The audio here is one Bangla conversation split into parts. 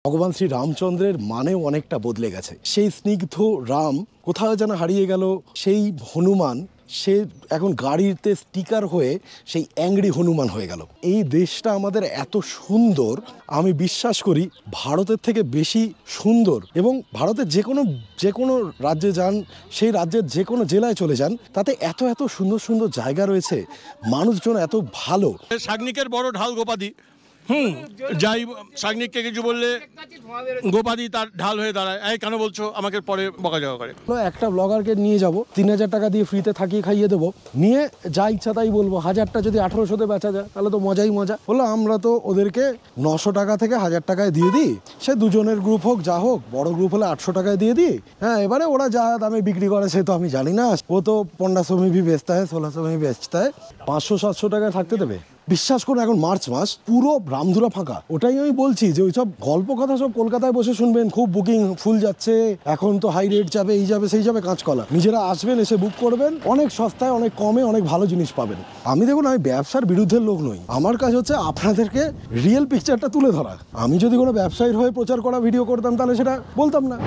ভগবান শ্রী রামচন্দ্রের মানেও অনেকটা বদলে গেছে। সেই স্নিগ্ধ রাম কোথাও যেন হারিয়ে গেল। সেই হনুমান সে এখন গাড়িতে স্টিকার হয়ে সেই অ্যাংরি হনুমান হয়ে গেল। এই দেশটা আমাদের এত সুন্দর, আমি বিশ্বাস করি ভারতের থেকে বেশি সুন্দর। এবং ভারতের যে কোনো রাজ্যে যান, সেই রাজ্যের যে কোনো জেলায় চলে যান, তাতে এত এত সুন্দর সুন্দর জায়গা রয়েছে, মানুষজন এত ভালো। শাগনিকের বড় ঢাল গোপাদি, যাই শাগনিককে কিছু বললে গোপাদি তার ঢাল হয়ে দাঁড়ায়। এই কেন বলছো, আমাকে পরে বকাঝকা করে। একটা ব্লগারকে নিয়ে যাব, 3000 টাকা দিয়ে ফ্রিতে থাকিয়ে খাইয়ে দেবো, নিয়ে যা ইচ্ছা তাই বলবো। 1000টা যদি 1800-তে বেচা যায় তাহলে তো মজাই মজা হলো। আমরা তো ওদেরকে 900 টাকা থেকে 1000 টাকায় দিয়ে দিই, সে দুজনের গ্রুপ হোক যা হোক, বড় গ্রুপ হলে 800 টাকায় দিয়ে দিই। হ্যাঁ, এবারে ওরা যা দামে বিক্রি করে সে তো আমি জানি না। ও তো 1500 में भी बेचता है, 1600 में भी बेचता है। 500-700 টাকায় থাকতে দেবে। বিশ্বাস করুন, এখন মার্চ মাস, পুরো রামধুরা ফাঁকা। ওটাই আমি বলছি যে ওইসব গল্প কথা সব কলকাতায় বসে শুনবেন, খুব বুকিং ফুল যাচ্ছে, এখন তো হাই রেট যাবে, এই যাবে সেই যাবে, কাঁচকলা। নিজেরা আসবেন, এসে বুক করবেন, অনেক সস্তায় অনেক কমে অনেক ভালো জিনিস পাবেন। আমি দেখুন, আমি ব্যবসার বিরুদ্ধের লোক নই, আমার কাজ হচ্ছে আপনাদেরকে রিয়েল পিকচারটা তুলে ধরা। আমি যদি কোনো ব্যবসায়ীর হয়ে প্রচার করা ভিডিও করতাম তাহলে সেটা বলতাম না।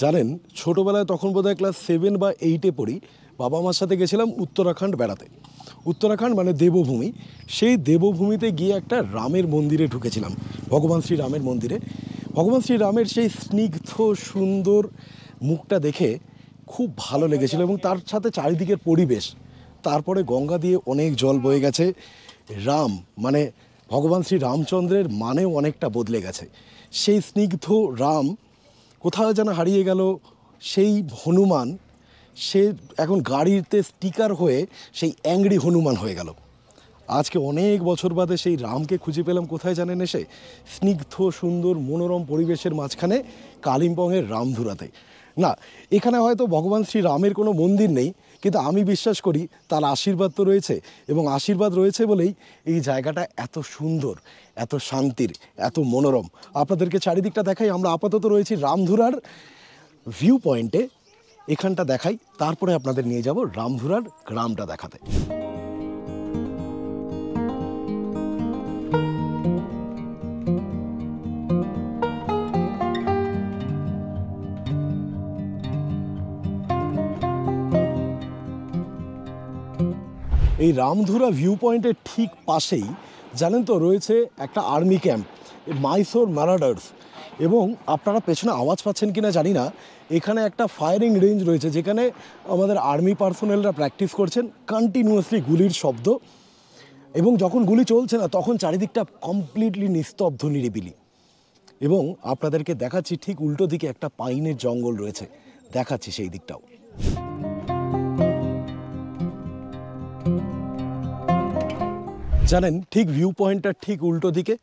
জানেন, ছোটোবেলায় তখন বোধহয় ক্লাস 7 বা 8-এ পড়ি, বাবা মার সাথে গেছিলাম উত্তরাখণ্ড বেড়াতে। উত্তরাখণ্ড মানে দেবভূমি। সেই দেবভূমিতে গিয়ে একটা রামের মন্দিরে ঢুকেছিলাম, ভগবান শ্রী রামের মন্দিরে। ভগবান শ্রী রামের সেই স্নিগ্ধ সুন্দর মুখটা দেখে খুব ভালো লেগেছিল, এবং তার সাথে চারিদিকের পরিবেশ। তারপরে গঙ্গা দিয়ে অনেক জল বয়ে গেছে। রাম মানে ভগবান শ্রী রামচন্দ্রের মানেও অনেকটা বদলে গেছে। সেই স্নিগ্ধ রাম কোথাও যেন হারিয়ে গেল। সেই হনুমান সে এখন গাড়িতে স্টিকার হয়ে সেই অ্যাংরি হনুমান হয়ে গেল। আজকে অনেক বছর বাদে সেই রামকে খুঁজে পেলাম কোথায় জানেন, এসে স্নিগ্ধ সুন্দর মনোরম পরিবেশের মাঝখানে কালিম্পংয়ের রামধুরাতে। না, এখানে হয়তো ভগবান শ্রী রামের কোনো মন্দির নেই, কিন্তু আমি বিশ্বাস করি তার আশীর্বাদ তো রয়েছে, এবং আশীর্বাদ রয়েছে বলেই এই জায়গাটা এত সুন্দর, এত শান্তির, এত মনোরম। আপনাদেরকে চারিদিকটা দেখাই। আমরা আপাতত রয়েছি রামধুরার ভিউ পয়েন্টে, এখানটা দেখাই, তারপরে আপনাদের নিয়ে যাব রামধুরার গ্রামটা দেখাতে। এই রামধুরা ভিউ পয়েন্টের ঠিক পাশেই জানেন তো রয়েছে একটা আর্মি ক্যাম্প, মাইসোর ম্যারাডার্স। এবং আপনারা পেছনে আওয়াজ পাচ্ছেন কিনা জানি না, এখানে একটা ফায়ারিং রেঞ্জ রয়েছে যেখানে আমাদের আর্মি পার্সোনেলরা প্র্যাকটিস করছেন। কন্টিনিউয়াসলি গুলির শব্দ, এবং যখন গুলি চলছে না তখন চারিদিকটা কমপ্লিটলি নিস্তব্ধ, নিরিবিলি। এবং আপনাদেরকে দেখাচ্ছি ঠিক উল্টো দিকে একটা পাইনের জঙ্গল রয়েছে, দেখাচ্ছি সেই দিকটাও। জানেন, ঠিক ভিউ পয়েন্টটার ঠিক উল্টো দিকে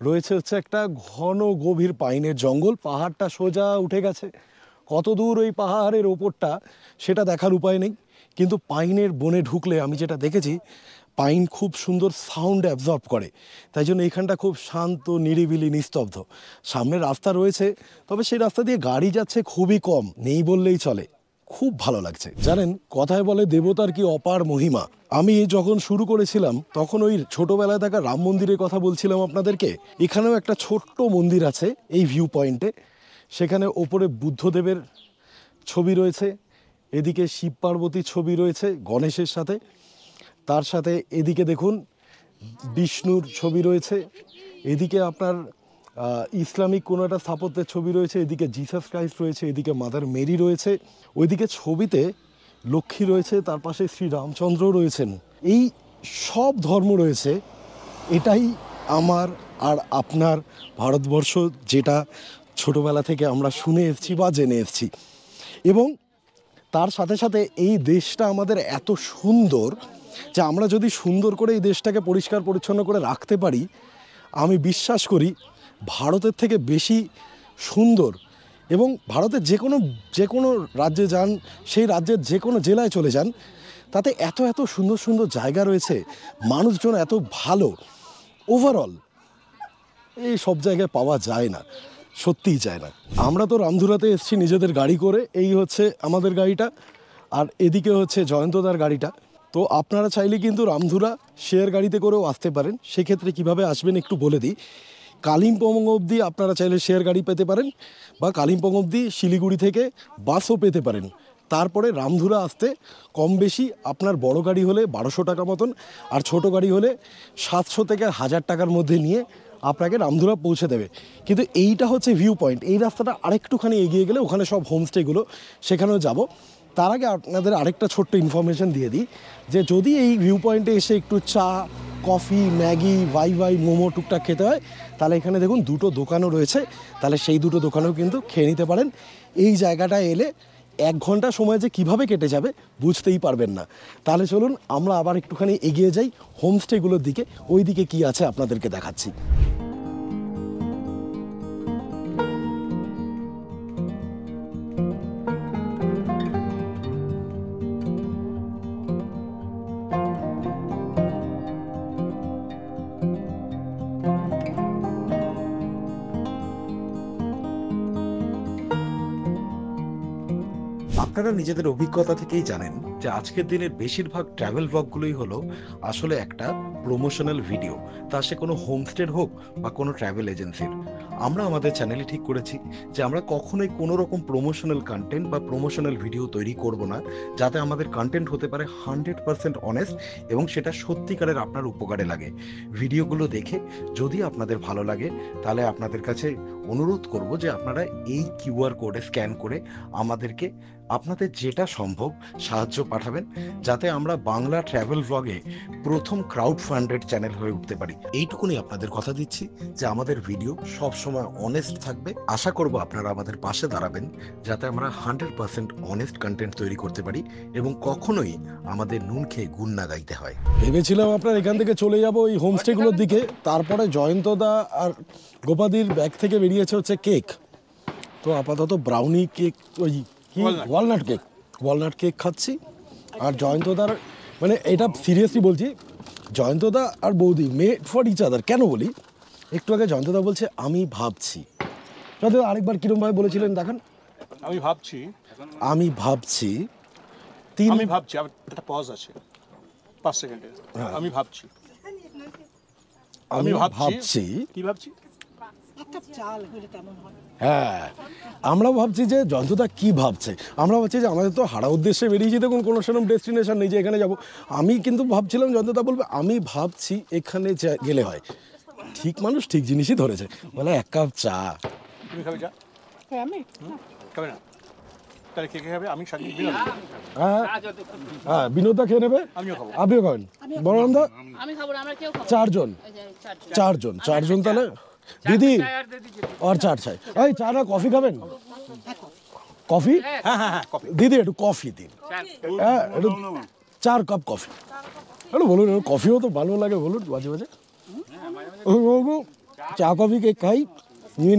রয়েছে হচ্ছে একটা ঘন গভীর পাইনের জঙ্গল। পাহাড়টা সোজা উঠে গেছে, কত দূর ওই পাহাড়ের ওপরটা সেটা দেখার উপায় নেই, কিন্তু পাইনের বনে ঢুকলে আমি যেটা দেখেছি, পাইন খুব সুন্দর সাউন্ড অ্যাবজর্ব করে, তাই জন্য এখানটা খুব শান্ত, নিরিবিলি, নিস্তব্ধ। সামনে রাস্তা রয়েছে, তবে সেই রাস্তা দিয়ে গাড়ি যাচ্ছে খুবই কম, নেই বললেই চলে। খুব ভালো লাগছে। জানেন, কথায় বলে দেবতার কি অপার মহিমা। আমি যখন শুরু করেছিলাম তখন ওই ছোটোবেলায় থাকা রাম মন্দিরের কথা বলছিলাম আপনাদেরকে। এখানেও একটা ছোট্ট মন্দির আছে এই ভিউ পয়েন্টে, সেখানে ওপরে বুদ্ধদেবের ছবি রয়েছে, এদিকে শিব পার্বতীর ছবি রয়েছে গণেশের সাথে, তার সাথে এদিকে দেখুন বিষ্ণুর ছবি রয়েছে, এদিকে আপনার ইসলামিক কোনো একটা স্থাপত্যের ছবি রয়েছে, এদিকে জিসাস ক্রাইস্ট রয়েছে, এদিকে মাদার মেরি রয়েছে, ওইদিকে ছবিতে লক্ষ্মী রয়েছে, তার পাশে শ্রী রামচন্দ্র রয়েছেন। এই সব ধর্ম রয়েছে। এটাই আমার আর আপনার ভারতবর্ষ, যেটা ছোটোবেলা থেকে আমরা শুনে এসেছি বা জেনে এসেছি। এবং তার সাথে সাথে এই দেশটা আমাদের এত সুন্দর যে আমরা যদি সুন্দর করে এই দেশটাকে পরিষ্কার পরিচ্ছন্ন করে রাখতে পারি, আমি বিশ্বাস করি ভারতের থেকে বেশি সুন্দর। এবং ভারতের যে কোনো রাজ্যে যান, সেই রাজ্যের যে কোনো জেলায় চলে যান, তাতে এত এত সুন্দর সুন্দর জায়গা রয়েছে, মানুষজন এত ভালো, ওভারঅল এই সব জায়গায় পাওয়া যায় না, সত্যিই যায় না। আমরা তো রামধুরাতে এসেছি নিজেদের গাড়ি করে, এই হচ্ছে আমাদের গাড়িটা, আর এদিকে হচ্ছে জয়ন্তদার গাড়িটা। তো আপনারা চাইলে কিন্তু রামধুরা শেয়ার গাড়িতে করেও আসতে পারেন। সেক্ষেত্রে কিভাবে আসবেন একটু বলে দিই। কালিম্পং অবধি আপনারা চাইলে শেয়ার গাড়ি পেতে পারেন, বা কালিম্পং অবধি শিলিগুড়ি থেকে বাসও পেতে পারেন। তারপরে রামধুরা আসতে কম বেশি আপনার বড় গাড়ি হলে 1200 টাকা মতন, আর ছোট গাড়ি হলে 700 থেকে 1000 টাকার মধ্যে নিয়ে আপনাকে রামধুরা পৌঁছে দেবে। কিন্তু এইটা হচ্ছে ভিউ পয়েন্ট। এই রাস্তাটা আরেকটুখানি এগিয়ে গেলে ওখানে সব হোমস্টেগুলো, সেখানেও যাব। তার আগে আপনাদের আরেকটা ছোট্ট ইনফরমেশন দিয়ে দিই, যে যদি এই ভিউ পয়েন্টে এসে একটু চা, কফি, ম্যাগি, ভাই মোমো টুকটাক খেতে হয়, তাহলে এখানে দেখুন দুটো দোকানও রয়েছে, তাহলে সেই দুটো দোকানেও কিন্তু খেয়ে নিতে পারেন। এই জায়গাটায় এলে 1 ঘন্টা সময় যে কীভাবে কেটে যাবে বুঝতেই পারবেন না। তাহলে চলুন আমরা আবার একটুখানি এগিয়ে যাই হোমস্টেগুলোর দিকে, ওই দিকে কী আছে আপনাদেরকে দেখাচ্ছি। আপনারা নিজেদের অভিজ্ঞতা থেকেই জানেন যে আজকের দিনের বেশিরভাগ ট্রাভেল ব্লগগুলোই হলো আসলে একটা প্রমোশনাল ভিডিও, তা সে কোনো হোমস্টের হোক বা কোনো ট্রাভেল এজেন্সির। আমরা আমাদের চ্যানেলে ঠিক করেছি যে আমরা কখনোই কোনো রকম প্রমোশনাল কন্টেন্ট বা প্রমোশনাল ভিডিও তৈরি করব না, যাতে আমাদের কন্টেন্ট হতে পারে 100% অনেস্ট এবং সেটা সত্যিকারের আপনার উপকারে লাগে। ভিডিওগুলো দেখে যদি আপনাদের ভালো লাগে, তাহলে আপনাদের কাছে অনুরোধ করব যে আপনারা এই কিউআর কোডে স্ক্যান করে আমাদেরকে আপনাদের যেটা সম্ভব সাহায্য পাঠাবেন, যাতে আমরা বাংলা ট্রাভেল ব্লগে প্রথম ক্রাউড ফান্ডেড চ্যানেল হয়ে উঠতে পারি। এইটুকুনি আপনাদের কথা দিচ্ছি যে আমাদের ভিডিও সবসময় অনেস্ট থাকবে। আশা করব আপনারা আমাদের পাশে দাঁড়াবেন, যাতে আমরা 100% অনেস্ট কন্টেন্ট তৈরি করতে পারি এবং কখনোই আমাদের নুন খেয়ে গুণ না গাইতে হয়। ভেবেছিলাম আপনার এখান থেকে চলে যাব এই হোমস্টেগুলোর দিকে, তারপরে জয়ন্তদা আর গোপাদির ব্যাগ থেকে বেরিয়েছে হচ্ছে কেক। তো আপাতত ব্রাউনি কেক, ওই কি ওয়ালনাট কেক খাচ্ছি। আর জয়ন্তদার, মানে এটা সিরিয়াসলি বলছি, জয়ন্তদা আর বৌদি মেড ফর ইচ আদার। কেন বলি, একটু আগে জয়ন্তদা বলছে আমি ভাবছি, জয়ন্তদা আরেকবার কিরমভাবে বলেছিলেন দেখান। আমি ভাবছি আমি ভাবছি একটা পজ আছে 5 সেকেন্ডের। আমি ভাবছি কি ভাবছি। হ্যাঁ, আমরা ভাবছি যে জয়ন্তদা কি ভাবছে। আমরা ভাবছি যে আমাদের তো হারা উদ্দেশ্যে বেরিয়েছি, দেখুন কোনো সেরকম ডেস্টিনেশন নেই যে এখানে যাব। আমি কিন্তু ভাবছিলাম জয়ন্তদা বলবে আমি ভাবছি এখানে গেলে হয়। ঠিক মানুষ ঠিক জিনিসই ধরেছে, বলে 1 কাপ চা। তুমি খাবে চা? আমি খাবে না? তাহলে কে খাবে? আমি হ্যাঁ, বিনোদা খেয়ে নেবে, আপনিও খাবেন। বড়ন্দা আমি খাবো না, আমরা কেউ খাবো। 4 জন তাহলে দিদি আর চার চাই। এই চা না কফি খাবেন? কফি? হ্যাঁ দিদি একটু কফি দিন। হ্যাঁ, একটু 4 কাপ কফি। একটু বলুন, কফিও তো ভালো লাগে, বলুন মাঝে মাঝে। চা কফি কেক খাই,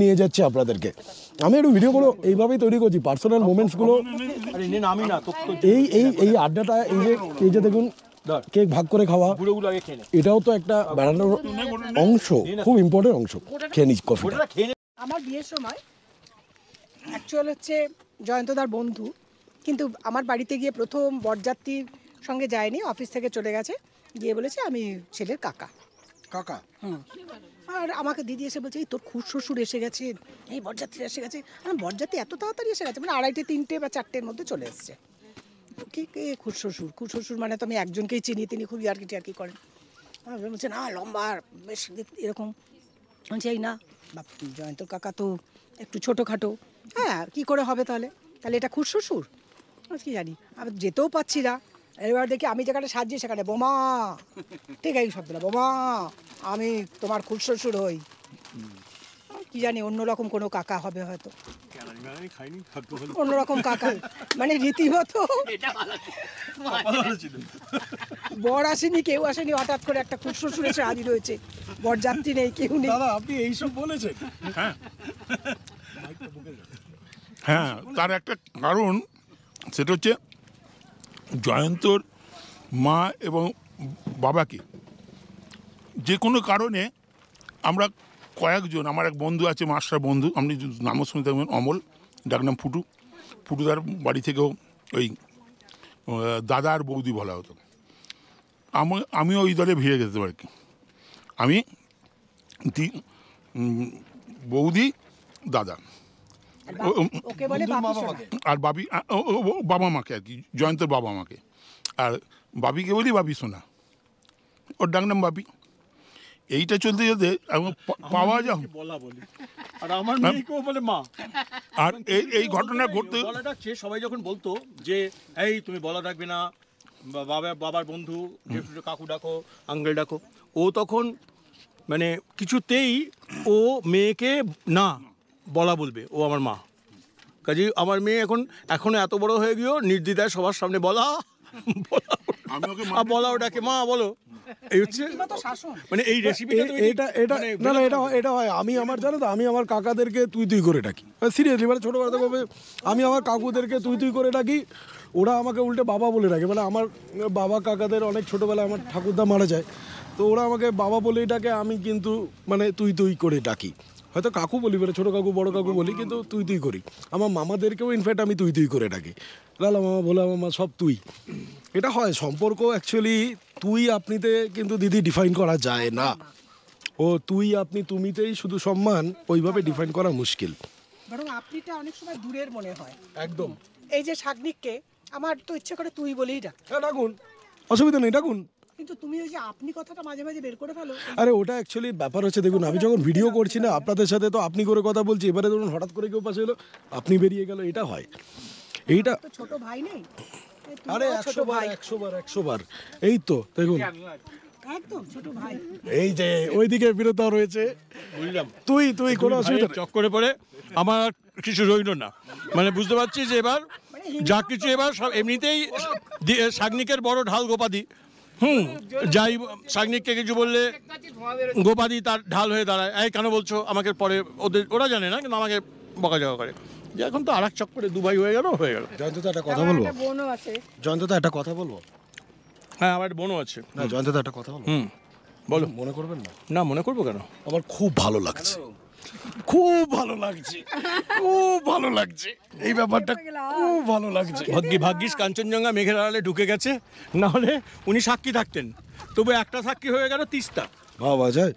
নিয়ে যাচ্ছে আপনাদেরকে। আমি একটু ভিডিওগুলো এইভাবেই তৈরি করছি, পার্সোনাল মোমেন্টসগুলো। এই আড্ডাটা, এই যে দেখুন কেক ভাগ করে খাওয়া, এটাও তো একটা বেড়ানোর অংশ, খুব ইম্পর্টেন্ট অংশ। খেয়ে নিস কফি। আমার বিয়ের সময় অ্যাকচুয়াল হচ্ছে জয়ন্তদার বন্ধু, কিন্তু আমার বাড়িতে গিয়ে প্রথম বরযাত্রীর সঙ্গে যায়নি, অফিস থেকে চলে গেছে, গিয়ে বলেছে আমি ছেলের কাকা। আর আমাকে দিদি এসে বলছে এই তোর খুড় শ্বশুর এসে গেছে, এই বরযাত্রী এসে গেছে। বরযাত্রী এত তাড়াতাড়ি এসে গেছে, মানে 2:30, 3টে বা 4টের মধ্যে চলে এসছে। কে খুড় শ্বশুর মানে তো আমি একজনকেই চিনি, তিনি খুব ইয়ার্কি করেন। বলছে না লম্বা বেশ এরকম। বলছি এই না জয়ন্তর কাকা তো একটু ছোটোখাটো। হ্যাঁ, কী করে হবে তাহলে এটা খুড় শ্বশুর? কি জানি, আমি যেতেও পাচ্ছি না। এবার দেখি আমি যেখানে সাজিয়ে সেখানে বোমা, ঠিক এই শব্দটা, বোমা আমি তোমার খুড় শ্বশুর হই। কি জানি অন্যরকম কোনো কাকা হবে হয়তো। অন্যরকম কাকা, মানে রীতিমতো বর আসেনি, কেউ আসেনি, হঠাৎ করে একটা খুব শ্বশুর এসে হাজির হয়েছে, বরযাত্রী নেই, কেউ নেই। দাদা আপনি এইসব বলেছেন? হ্যাঁ, তার একটা কারণ, সেটা হচ্ছে জয়ন্তর মা এবং বাবাকে যে কোনো কারণে আমরা কয়েকজন, আমার এক বন্ধু আছে, মাস্টার বন্ধু, আপনি নামও শুনতে থাকবেন, অমল, ডাকনাম ফুটু, ফুটুদার বাড়ি থেকেও ওই দাদা আর বৌদি বলা হতো। আমিও ওই দলে ভিড়ে যেতে পারি কি, আমি বৌদি, দাদা ওকে বলে বাপি সোনা। আর বাবি, বাবা মাকে আর কি, জয়ন্তের বাবা মাকে, আর বাবিকে বলি বাবি সোনা, ওর ডাকনাম বাবি। এইটা চলতে চলতে পাওয়া যাও বলা বলি, আর আমার মেয়েকেও বলে মা। আর এই ঘটনা ঘটতে বলা ডাকছে, সবাই যখন বলতো যে এই তুমি বলা ডাকবে না, বাবার বন্ধু কাকু ডাকো, আঙ্কেল ডাকো, ও তখন মানে কিছুতেই ও মেয়েকে না বলা বলবে, ও আমার মা। কাজে আমার মেয়ে এখন এত বড় হয়ে গিয়েও নির্দ্বিধায় সবার সামনে বলা বলা ওটাকে মা বলো। এই হচ্ছে মানে এই রেসিপিটা এটা না না, এটা হয়। আমি আমার, জানো তো, আমি আমার কাকাদেরকে তুই করে ডাকি, সিরিয়াসলি, মানে ছোটোবেলাতে ভাবে আমি আমার কাকুদেরকে তুই করে ডাকি, ওরা আমাকে উল্টে বাবা বলে ডাকে। মানে আমার বাবা কাকাদের অনেক ছোটোবেলায় আমার ঠাকুরদা মারা যায়, তো ওরা আমাকে বাবা বলেই ডাকে, আমি কিন্তু মানে তুই করে ডাকি। হয়তো কাকু বলি, বলে ছোটো কাকু বড়ো কাকু বলি, কিন্তু তুই করি। আমার মামাদেরকেও ইনফ্যাক্ট আমি তুই করে ডাকি, লালা মামা, ভোলা মামা, সব তুই। এটা হয় সম্পর্ক অ্যাকচুয়ালি তুই আপনিতে কিন্তু দিদি ডিফাইন করা যায় না। ও তুই আপনি তুমিতেই শুধু সম্মান, ওইভাবে ডিফাইন করা মুশকিল। বরং আপনিটা অনেক সময় দূরের মনে হয়। একদম। এই যে শাগনিককে আমার তো ইচ্ছে করে তুই বলেই ডাক। হ্যাঁ ডাকুন, অসুবিধা নেই, ডাকুন। কিন্তু তুমি ওই যে আপনি কথাটা মাঝে মাঝে বের করে ফেলো। আরে ওটা অ্যাকচুয়ালি ব্যাপার হচ্ছে, দেখুন আমি যখন ভিডিও করছি না আপনাদের সাথে, তো আপনি করে কথা বলছি, এবারে ধরুন হঠাৎ করে কেউ পাশে এলো, আপনি বেরিয়ে গেল, এটা হয়। এইটা তো ছোট ভাই নেই? আরে 100 বার এই তো দেখুন, একদম ছোট ভাই। এই যে ওইদিকে বিরতা রয়েছে, বুঝলাম। তুই কোনো অসুবিধা নেই। চক্করে পড়ে আমার কিছু রইল না, মানে বুঝতে পারছি যে এবার যা কিছু এবার সব এমনিতেই শাগনিকের বড় ঢাল গোপাদি। যাই শাগনিককে কিছু বললে গোপাদি তার ঢাল হয়ে দাঁড়ায়, এই কেন বলছো আমাকে, পরে ওরা জানে না, কিন্তু আমাকে বকাঝকা করে। যে এখন তো আর এক চক্করে দুভাই হয়ে গেল। জয়ন্তদা একটা কথা বলবো, বোনও আছে। জয়ন্তদা একটা কথা বলবো। হ্যাঁ, আমার বোনও আছে। না জয়ন্তদা একটা কথা বলবো। বলো। মনে করবেন না? না, মনে করবো কেন? আমার খুব ভালো লাগছে, খুব ভালো লাগছে, খুব ভালো লাগছে, এই ব্যাপারটা খুব ভালো লাগছে। ভাগ্যিস কাঞ্চনজঙ্ঘা মেঘের আড়ালে ঢুকে গেছে, না হলে উনি সাক্ষী থাকতেন। তবু একটা সাক্ষী হয়ে গেল, 30টা। বাবা যায়।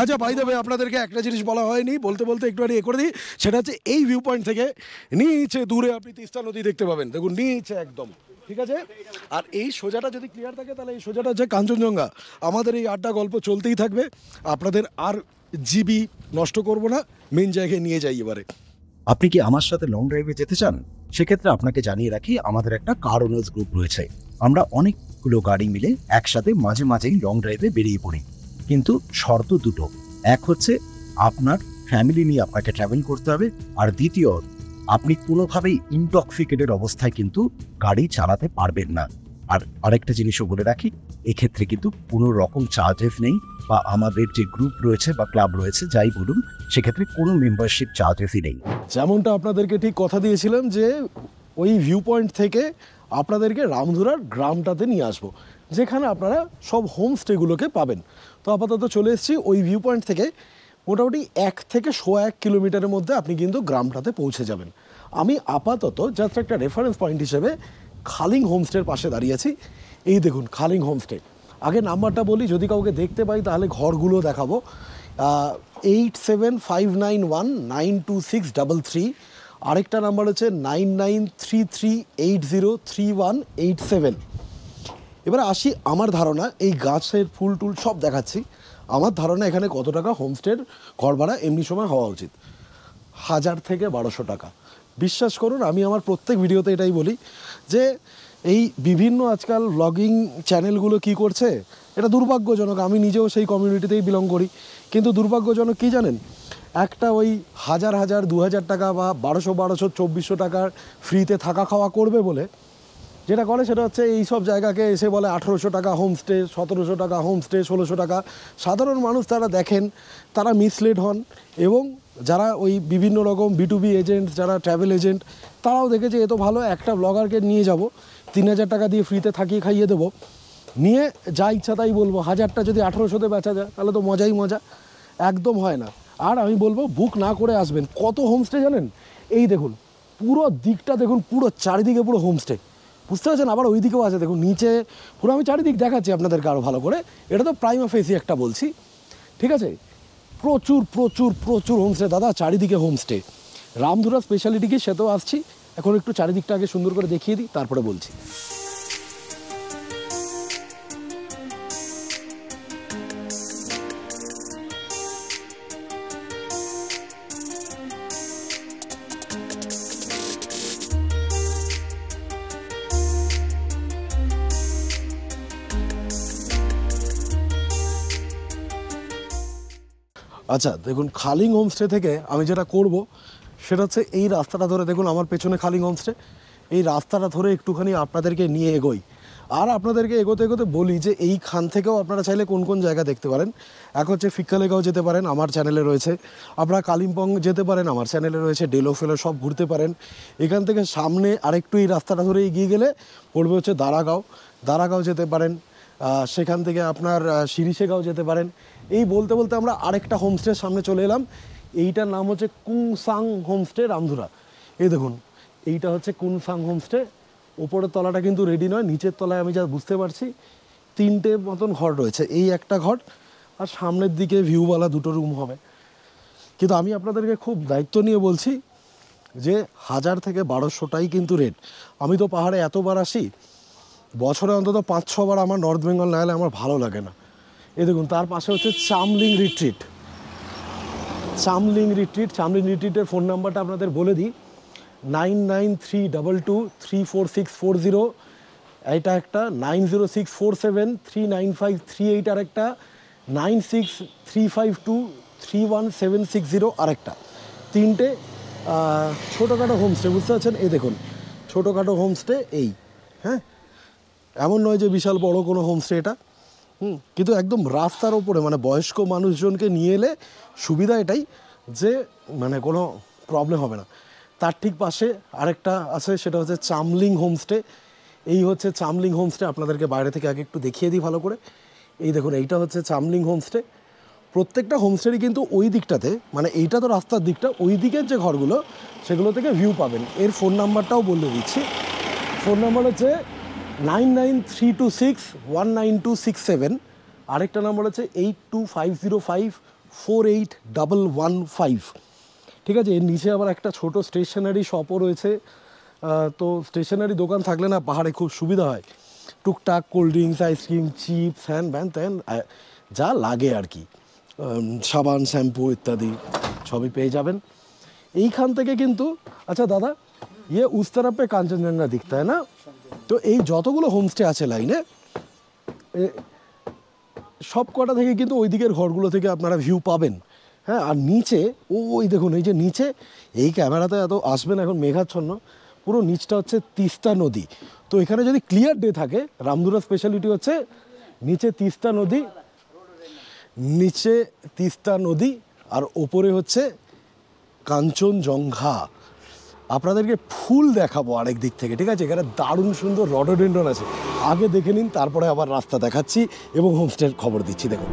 আচ্ছা ভাই দেবে, আপনাদেরকে একটা জিনিস বলা হয়নি, বলতে একটু এ করে দিই, সেটা হচ্ছে এই ভিউ পয়েন্ট থেকে নিচে দূরে আপনি তিস্তা নদী দেখতে পাবেন, দেখুন নিচে একদম, ঠিক আছে? আর এই সোজাটা যদি ক্লিয়ার থাকে, তাহলে এই সোজাটা হচ্ছে কাঞ্চনজঙ্ঘা। আমাদের এই আড্ডা গল্প চলতেই থাকবে, আপনাদের আর জিবি নষ্ট করব না, মেন জায়গায় নিয়ে যাই এবারে। আপনি কি আমার সাথে লং ড্রাইভে যেতে চান? সেক্ষেত্রে আপনাকে জানিয়ে রাখি, আমাদের একটা কার ওনার্স গ্রুপ রয়েছে। আমরা অনেকগুলো গাড়ি মিলে একসাথে মাঝে মাঝেই লং ড্রাইভে বেরিয়ে পড়ি, কিন্তু শর্ত দুটো। এক হচ্ছে আপনার ফ্যামিলি নিয়ে আপনাকে ট্রাভেল করতে হবে, আর দ্বিতীয়, আপনি কোনোভাবেই ইনটক্সিকেটেড অবস্থায় কিন্তু গাড়ি চালাতে পারবেন না। আর আরেকটা জিনিসও বলে রাখি, এক্ষেত্রে কিন্তু কোনো রকম চার্জেস নেই, বা আমাদের যে গ্রুপ রয়েছে বা ক্লাব রয়েছে যাই বলুন, সেক্ষেত্রে কোনো মেম্বারশিপ চার্জেসই নেই। যেমনটা আপনাদেরকে ঠিক কথা দিয়েছিলাম যে ওই ভিউ পয়েন্ট থেকে আপনাদেরকে রামধুরার গ্রামটাতে নিয়ে আসবো, যেখানে আপনারা সব হোমস্টেগুলোকে পাবেন। তো আপাতত চলে এসেছি ওই ভিউ পয়েন্ট থেকে, মোটামুটি 1 থেকে 1.25 কিলোমিটারের মধ্যে আপনি কিন্তু গ্রামটাতে পৌঁছে যাবেন। আমি আপাতত জাস্ট একটা রেফারেন্স পয়েন্ট হিসেবে খালিং হোমস্টের পাশে দাঁড়িয়ে আছি। এই দেখুন খালিং হোমস্টে। আগে নাম্বারটা বলি, যদি কাউকে দেখতে পাই তাহলে ঘরগুলো দেখাবো। 8759192633। আরেকটা নাম্বার হচ্ছে 9933803187। এবারে আসি আমার ধারণা, এই গাছের ফুল টুল সব দেখাচ্ছি। আমার ধারণা এখানে কত টাকা হোমস্টের ঘর ভাড়া এমনি সময় হওয়া উচিত, 1000 থেকে 1200 টাকা। বিশ্বাস করুন, আমি আমার প্রত্যেক ভিডিওতে এটাই বলি যে এই বিভিন্ন আজকাল ব্লগিং চ্যানেলগুলো কি করছে, এটা দুর্ভাগ্যজনক। আমি নিজেও সেই কমিউনিটিতেই বিলং করি, কিন্তু দুর্ভাগ্যজনক কি জানেন, একটা ওই 1000 2000 টাকা বা 1200 2400 টাকার ফ্রিতে থাকা খাওয়া করবে বলে যেটা করে সেটা হচ্ছে এই সব জায়গাকে এসে বলে 1800 টাকা হোমস্টে, 1700 টাকা হোমস্টে, 1600 টাকা। সাধারণ মানুষ তারা দেখেন, তারা মিসলেড হন, এবং যারা ওই বিভিন্ন রকম B2B এজেন্ট, যারা ট্রাভেল এজেন্ট, তারাও দেখেছে এ তো ভালো, একটা ব্লগারকে নিয়ে যাব, 3000 টাকা দিয়ে ফ্রিতে থাকিয়ে খাইয়ে দেবো, নিয়ে যা ইচ্ছা তাই বলবো, 1000টা যদি 1800-তে বেচা যায় তাহলে তো মজাই মজা। একদম হয় না। আর আমি বলবো বুক না করে আসবেন। কত হোমস্টে জানেন, এই দেখুন পুরো দিকটা দেখুন, পুরো চারিদিকে পুরো হোমস্টে, বুঝতে পারছেন? আবার ওই দিকেও আছে দেখুন নিচে, পুরো আমি চারিদিক দেখাচ্ছি আপনাদেরকে আরও ভালো করে। এটা তো প্রাইমা ফেসি একটা বলছি, ঠিক আছে? প্রচুর প্রচুর প্রচুর হোমস্টে দাদা, চারিদিকে হোমস্টে। রামধুরা স্পেশালিটি কি সেটাও আসছি, এখন একটু চারিদিকটা আগে সুন্দর করে দেখিয়ে দিই, তারপরে বলছি। আচ্ছা দেখুন, খালিং হোমস্টে থেকে আমি যেটা করব সেটা হচ্ছে এই রাস্তাটা ধরে, দেখুন আমার পেছনে খালিং হোমস্টে, এই রাস্তাটা ধরে একটুখানি আপনাদেরকে নিয়ে এগোই। আর আপনাদেরকে এগোতে এগোতে বলি যে এইখান থেকেও আপনারা চাইলে কোন কোন জায়গা দেখতে পারেন। এক হচ্ছে ফিক্কালেগাঁও যেতে পারেন, আমার চ্যানেলে রয়েছে। আপনারা কালিম্পং যেতে পারেন, আমার চ্যানেলে রয়েছে। ডেলো ফেলো সব ঘুরতে পারেন। এখান থেকে সামনে আরেকটু এই রাস্তাটা ধরে এগিয়ে গেলে পড়বে হচ্ছে দারাগাঁও যেতে পারেন। সেখান থেকে আপনার শিরিষেগাঁও যেতে পারেন। এই বলতে বলতে আমরা আরেকটা হোমস্টের সামনে চলে এলাম। এইটার নাম হচ্ছে কুংসাং হোমস্টে রামধুরা। এই দেখুন এইটা হচ্ছে কুংসাং হোমস্টে। ওপরের তলাটা কিন্তু রেডি নয়, নিচের তলায় আমি যা বুঝতে পারছি 3টে মতন ঘর রয়েছে। এই একটা ঘর, আর সামনের দিকে ভিউওয়ালা 2টো রুম হবে। কিন্তু আমি আপনাদেরকে খুব দায়িত্ব নিয়ে বলছি যে 1000 থেকে 1200টাই কিন্তু রেট। আমি তো পাহাড়ে এতবার আসি, বছরে অন্তত 5-6 বার আমার নর্থ বেঙ্গল না হলে আমার ভালো লাগে না। এই দেখুন তার পাশে হচ্ছে চামলিং রিট্রিট। চামলিং রিট্রিটের ফোন নাম্বারটা আপনাদের বলে দিই, 9932234640, এইটা একটা, 9064739538 আর একটা, 9635231760 আর একটা। 3টে ছোটোখাটো হোমস্টে, বুঝতে পারছেন? এই দেখুন ছোটোখাটো হোমস্টে এই, হ্যাঁ, এমন নয় যে বিশাল বড় কোনো হোমস্টে এটা। কিন্তু একদম রাস্তার ওপরে, মানে বয়স্ক মানুষজনকে নিয়ে এলে সুবিধা এটাই যে মানে কোনো প্রবলেম হবে না। তার ঠিক পাশে আরেকটা আছে, সেটা হচ্ছে চামলিং হোমস্টে। এই হচ্ছে চামলিং হোমস্টে, আপনাদেরকে বাইরে থেকে আগে একটু দেখিয়ে দিই ভালো করে। এই দেখুন এইটা হচ্ছে চামলিং হোমস্টে। প্রত্যেকটা হোমস্টেরই কিন্তু ওই দিকটাতে, মানে এইটা তো রাস্তার দিকটা, ওই দিকের যে ঘরগুলো সেগুলো থেকে ভিউ পাবেন। এর ফোন নাম্বারটাও বলে দিচ্ছি। ফোন নাম্বার হচ্ছে 9932619267, আরেকটা নাম্বার হচ্ছে 8250548115। ঠিক আছে? এর নিচে আবার একটা ছোট স্টেশনারি শপও রয়েছে। তো স্টেশনারি দোকান থাকলে না পাহাড়ে খুব সুবিধা হয়, টুকটাক কোল্ড ড্রিঙ্কস, আইসক্রিম, চিপস, হ্যান ব্যান ত্যান যা লাগে আর কি, সাবান, শ্যাম্পু ইত্যাদি সবই পেয়ে যাবেন এইখান থেকে। কিন্তু আচ্ছা দাদা, ইয়ে উস तरफ पे कांचनजंगा दिखता है ना, তো এই যতগুলো হোমস্টে আছে লাইনে, সব কটা থেকে কিন্তু ওই দিকের ঘরগুলো থেকে আপনারা ভিউ পাবেন। হ্যাঁ, আর নিচে ওই দেখুন, এই যে নিচে, এই ক্যামেরাতে এত আসবে না এখন মেঘাচ্ছন্ন, পুরো নিচটা হচ্ছে তিস্তা নদী। তো এখানে যদি ক্লিয়ার ডে থাকে, রামধুরা স্পেশালিটি হচ্ছে নিচে তিস্তা নদী আর ওপরে হচ্ছে কাঞ্চনজঙ্ঘা। আপনাদেরকে ফুল দেখাবো আরেক দিক থেকে, ঠিক আছে? এখানে দারুণ সুন্দর রডোডেন্ড্রন আছে, আগে দেখে নিন, তারপরে আবার রাস্তা দেখাচ্ছি এবং হোমস্টের খবর দিচ্ছি। দেখুন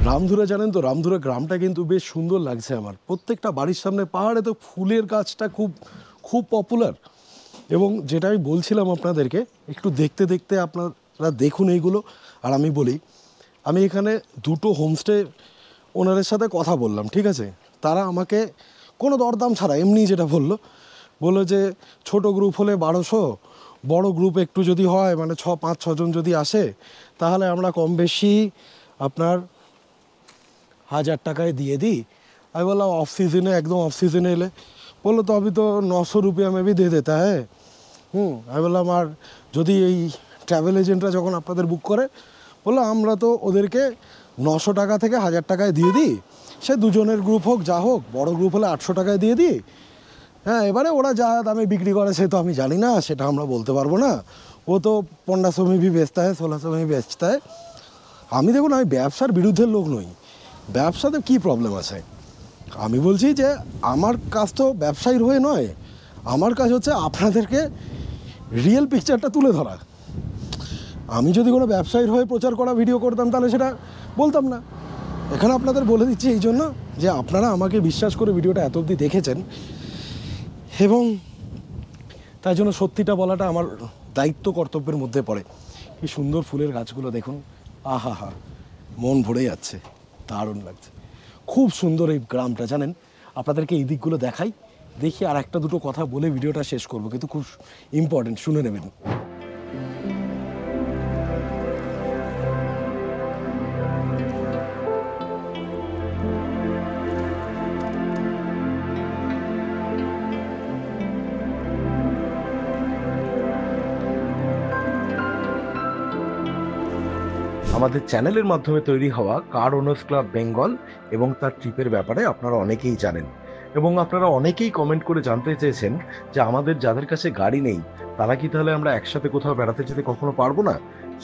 রামধুরা, জানেন তো রামধুরা গ্রামটা কিন্তু বেশ সুন্দর লাগছে আমার। প্রত্যেকটা বাড়ির সামনে পাহাড়ে তো ফুলের গাছটা খুব খুব পপুলার। এবং যেটা আমি বলছিলাম আপনাদেরকে, একটু দেখতে দেখতে আপনারা দেখুন এইগুলো। আর আমি বলি, আমি এখানে 2টো হোমস্টে ওনারের সাথে কথা বললাম, ঠিক আছে? তারা আমাকে কোনো দরদাম ছাড়া এমনি যেটা বললো যে ছোট গ্রুপ হলে 1200, বড় গ্রুপ একটু যদি হয় মানে 5-6 জন যদি আসে তাহলে আমরা কম বেশি আপনার 1000 টাকায় দিয়ে দিই। আমি বললাম অফ सीजने একদম অফ सीजने এলে বললো তো अभी तो 900 रुपया में भी दे देता है। আমি বললাম আর যদি এই ট্রাভেল এজেন্টরা যখন আপনাদের বুক করে বললো আমরা তো ওদেরকে 900 টাকা থেকে 1000 টাকায় দিয়ে দিই, সে দুজনের গ্রুপ হোক যা হোক, বড় গ্রুপ হলে 800 টাকায় দিয়ে দিই। হ্যাঁ, এবারে ওরা যা দামে বিক্রি করে সে তো আমি জানি না, সেটা আমরা বলতে পারবো না। ও তো 1500 में भी बेचता है, 1600 में भी बेचता है। আমি দেখুন আমি ব্যবসার বিরুদ্ধের লোক নই, ব্যবসাতে কি প্রবলেম আছে। আমি বলছি যে আমার কাজ তো ব্যবসায়ীর হয়ে নয়, আমার কাজ হচ্ছে আপনাদেরকে রিয়েল পিকচারটা তুলে ধরা। আমি যদি কোনো ব্যবসায়ীর হয়ে প্রচার করা ভিডিও করতাম তাহলে সেটা বলতাম না। এখানে আপনাদের বলে দিচ্ছি এই জন্য যে আপনারা আমাকে বিশ্বাস করে ভিডিওটা এত অবধি দেখেছেন, এবং তাই জন্য সত্যিটা বলাটা আমার দায়িত্ব কর্তব্যের মধ্যে পড়ে। কি সুন্দর ফুলের গাছগুলো দেখুন, আহা হা, মন ভরে যাচ্ছে, দারুণ লাগছে, খুব সুন্দর এই গ্রামটা। জানেন, আপনাদেরকে এই দিকগুলো দেখাই, দেখি আর একটা দুটো কথা বলে ভিডিওটা শেষ করব, কিন্তু খুব ইম্পর্টেন্ট, শুনে নেবেন। আমাদের চ্যানেলের মাধ্যমে তৈরি হওয়া কার ওনার্স ক্লাব বেঙ্গল এবং তার ট্রিপের ব্যাপারে আপনারা অনেকেই জানেন, এবং আপনারা অনেকেই কমেন্ট করে জানতে চেয়েছেন যে আমাদের যাদের কাছে গাড়ি নেই তারা কি তাহলে আমরা একসাথে কোথাও বেড়াতে যেতে কখনো পারবো না।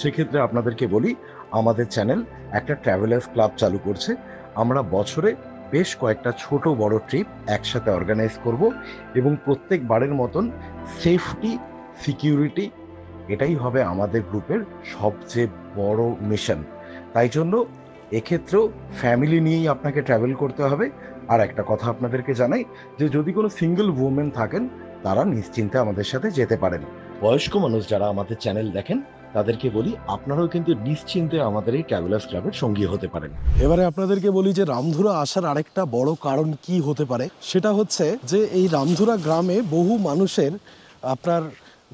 সেক্ষেত্রে আপনাদেরকে বলি, আমাদের চ্যানেল একটা ট্রাভেলার্স ক্লাব চালু করছে। আমরা বছরে বেশ কয়েকটা ছোট বড় ট্রিপ একসাথে অর্গানাইজ করব, এবং প্রত্যেকবারের মতন সেফটি সিকিউরিটি এটাই হবে আমাদের গ্রুপের সবচেয়ে বড় মিশন। তাই জন্য এক্ষেত্রেও ফ্যামিলি নিয়েই আপনাকে ট্রাভেল করতে হবে। আর একটা কথা আপনাদেরকে জানাই যে যদি কোনো সিঙ্গেল ওমেন থাকেন তারা নিশ্চিন্তে আমাদের সাথে যেতে পারেন। বয়স্ক মানুষ যারা আমাদের চ্যানেল দেখেন তাদেরকে বলি, আপনারাও কিন্তু নিশ্চিন্তে আমাদের এই ট্রাভেলার্স ক্লাবের সঙ্গী হতে পারেন। এবারে আপনাদেরকে বলি যে রামধুরা আসার আরেকটা বড় কারণ কি হতে পারে, সেটা হচ্ছে যে এই রামধুরা গ্রামে বহু মানুষের আপনার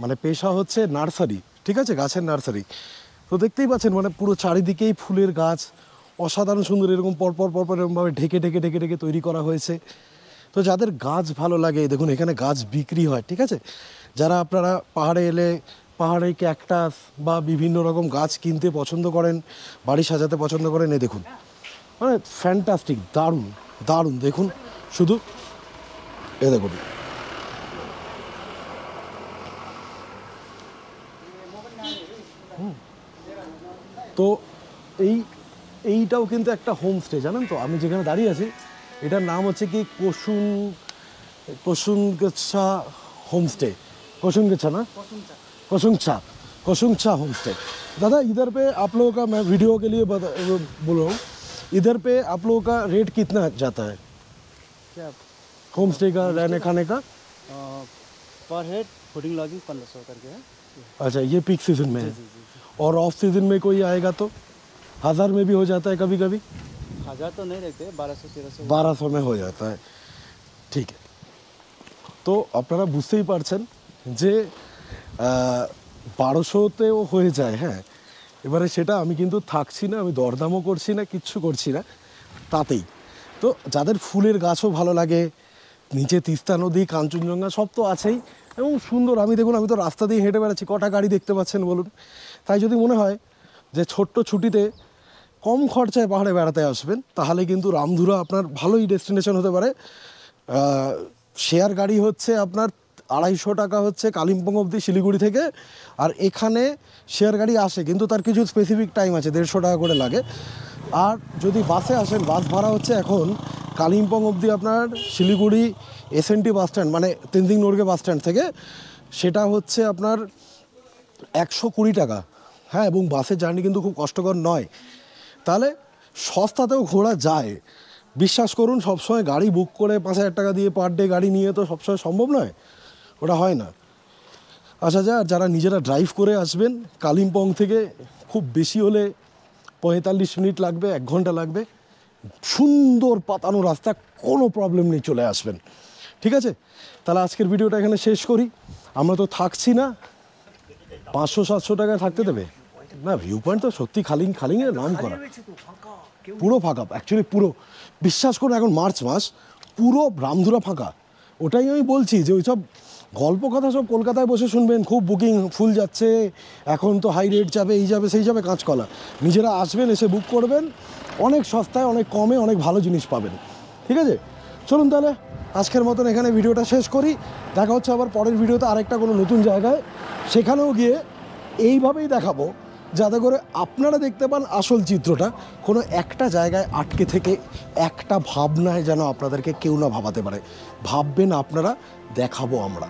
মানে পেশা হচ্ছে নার্সারি, ঠিক আছে, গাছের নার্সারি। তো দেখতেই পাচ্ছেন মানে পুরো চারিদিকেই ফুলের গাছ, অসাধারণ সুন্দর, এরকম পরপর পরপর এরকমভাবে ঢেকে ঢেকে ঢেকে ঢেকে তৈরি করা হয়েছে। তো যাদের গাছ ভালো লাগে, দেখুন এখানে গাছ বিক্রি হয়, ঠিক আছে। যারা আপনারা পাহাড়ে এলে পাহাড়ে ক্যাকটাস বা বিভিন্ন রকম গাছ কিনতে পছন্দ করেন, বাড়ি সাজাতে পছন্দ করেন, এ দেখুন মানে ফ্যান্টাস্টিক, দারুণ দারুণ। দেখুন শুধু এ দেখুন, তো এইটাও কিন্তু একটা হোমস্টে, জানেন তো। আমি যেখানে দাঁড়িয়ে আছি এটার নাম হচ্ছে কি कुसुमगच्छा होमस्टे, कुसुमगच्छा ना, कुसुमगच्छा होमस्टे। दादा इधर पे आप लोगों का, मैं वीडियो के लिए बोल रहा हूँ, इधर पे आप लोगों का रेट कितना जाता है क्या होमस्टे का, रहने खाने का? पर हेड फूडिंग लॉजिंग 1500 करके है। अच्छा, ये पीक सीजन में है। और ऑफ सीजन में कोई आएगा तो 1000 में भी हो जाता है कभी कभी? 1000 तो नहीं रहते, 1200-1300 1200 में हो जाता है, ঠিক আছে। তো আপনারা বুঝতেই পারছেন যে 1200তেও হয়ে যায়। হ্যাঁ, এবারে সেটা আমি কিন্তু থাকছি না, আমি দরদামও করছি না, কিচ্ছু করছি না, তাতেই। তো যাদের ফুলের গাছও ভালো লাগে, নিচে তিস্তা নদী, কাঞ্চনজঙ্ঘা সব তো আছেই, এবং সুন্দর। আমি দেখুন, আমি তো রাস্তা দিয়ে হেঁটে বেড়াচ্ছি, কটা গাড়ি দেখতে পাচ্ছেন বলুন। তাই যদি মনে হয় যে ছোট্ট ছুটিতে কম খরচায় পাহাড়ে বেড়াতে আসবেন, তাহলে কিন্তু রামধুরা আপনার ভালোই ডেস্টিনেশন হতে পারে। শেয়ার গাড়ি হচ্ছে আপনার 250 টাকা হচ্ছে কালিম্পং অবধি শিলিগুড়ি থেকে, আর এখানে শেয়ার গাড়ি আসে কিন্তু তার কিছু স্পেসিফিক টাইম আছে, 150 টাকা করে লাগে। আর যদি বাসে আসেন, বাস ভাড়া হচ্ছে এখন কালিম্পং অবধি আপনার শিলিগুড়ি SNT বাস স্ট্যান্ড মানে তেনজিং নোরগে বাস স্ট্যান্ড থেকে, সেটা হচ্ছে আপনার 120 টাকা। হ্যাঁ, এবং বাসের জার্নি কিন্তু খুব কষ্টকর নয়, তাহলে সস্তাতেও ঘোরা যায়। বিশ্বাস করুন, সবসময় গাড়ি বুক করে 5000 টাকা দিয়ে পার ডে গাড়ি নিয়ে তো সবসময় সম্ভব নয়, ওটা হয় না। আচ্ছা, যারা নিজেরা ড্রাইভ করে আসবেন, কালিম্পং থেকে খুব বেশি হলে 45 মিনিট লাগবে, 1 ঘন্টা লাগবে, সুন্দর পাতানো রাস্তা, কোনো প্রবলেম নেই, চলে আসবেন, ঠিক আছে। তাহলে আজকের ভিডিওটা এখানে শেষ করি। আমরা তো থাকছি না, 500-700 টাকায় থাকতে দেবে না? ভিউ পয়েন্ট তো সত্যি খালিংয়ে নাম করা, পুরো ফাঁকা অ্যাকচুয়ালি, পুরো বিশ্বাস করুন এখন মার্চ মাস পুরো রামধুরা ফাঁকা। ওটাই আমি বলছি যে ওইসব গল্প কথা সব কলকাতায় বসে শুনবেন, খুব বুকিং ফুল যাচ্ছে, এখন তো হাই রেট যাবে, এই যাবে সেই যাবে, কাঁচকলা। নিজেরা আসবেন, এসে বুক করবেন, অনেক সস্তায় অনেক কমে অনেক ভালো জিনিস পাবেন। ঠিক আছে, চলুন তাহলে আজকের মতন এখানে ভিডিওটা শেষ করি। দেখা হচ্ছে আবার পরের ভিডিওতে আরেকটা কোনো নতুন জায়গায়, সেখানেও গিয়ে এইভাবেই দেখাবো যাতে করে আপনারা দেখতে পান আসল চিত্রটা। কোনো একটা জায়গায় আটকে থেকে একটা ভাবনায় যেন আপনাদেরকে কেউ না ভাবাতে পারে। ভাববেন আপনারা, দেখাবো আমরা।